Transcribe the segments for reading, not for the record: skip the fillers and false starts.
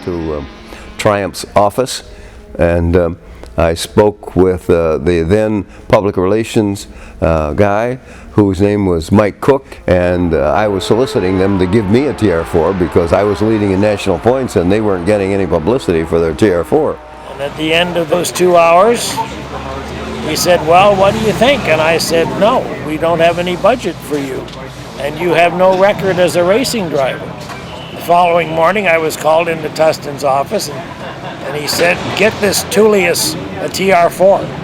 to Triumph's office, and I spoke with the then public relations guy, whose name was Mike Cook, and I was soliciting them to give me a TR4 because I was leading in national points and they weren't getting any publicity for their TR4. And at the end of those 2 hours, he said, well, what do you think? And I said, no, we don't have any budget for you, and you have no record as a racing driver. The following morning, I was called into Tustin's office, and he said, get this Tullius a TR4.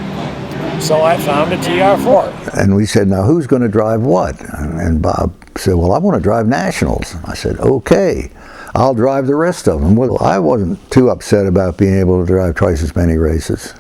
So I found a TR4. And we said, now who's going to drive what? And Bob said, well, I want to drive nationals. I said, okay, I'll drive the rest of them. Well, I wasn't too upset about being able to drive twice as many races.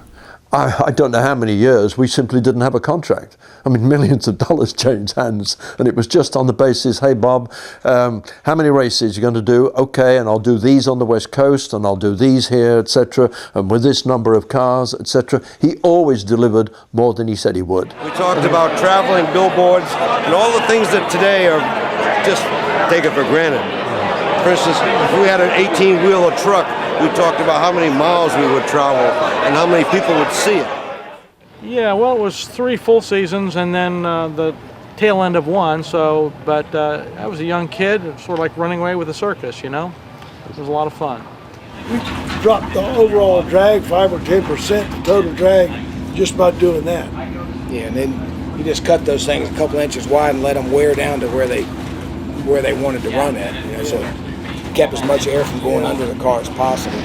I don't know how many years we simply didn't have a contract. I mean, millions of dollars changed hands, and it was just on the basis, hey Bob, how many races are you going to do? Okay, and I'll do these on the West Coast, and I'll do these here, etc., and with this number of cars, etc. He always delivered more than he said he would. We talked about traveling, billboards, and all the things that today are just taken for granted. For instance, if we had an 18-wheeler truck, we talked about how many miles we would travel and how many people would see it. Yeah, well, it was 3 full seasons and then the tail end of 1. So, but I was a young kid, sort of like running away with a circus, you know. It was a lot of fun. We dropped the overall drag 5 or 10%, the total drag, just by doing that. Yeah, and then you just cut those things a couple inches wide and let them wear down to where they wanted to run at. You know, so kept as much air from going under the car as possible.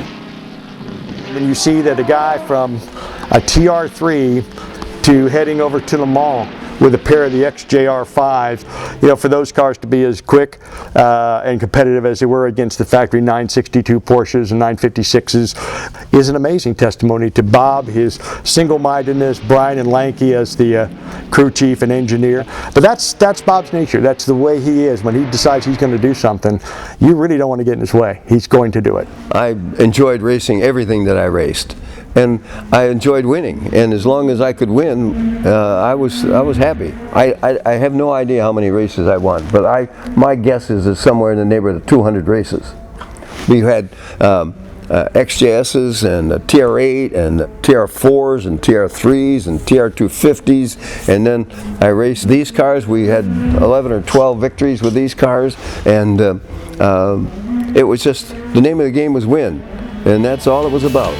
When you see that a guy from a TR3 to heading over to Le Mans with a pair of the XJR5s, you know, for those cars to be as quick and competitive as they were against the factory 962 Porsches and 956s is an amazing testimony to Bob, his single-mindedness, Brian and Lanky as the crew chief and engineer. But that's Bob's nature. That's the way he is. When he decides he's going to do something, you really don't want to get in his way. He's going to do it. I enjoyed racing everything that I raced, and I enjoyed winning, and as long as I could win, I was happy. I have no idea how many races I won, but my guess is it's somewhere in the neighborhood of 200 races. We had XJSs and TR8 and TR4s and TR3s and TR250s, and then I raced these cars. We had 11 or 12 victories with these cars, and it was just, the name of the game was win, and that's all it was about.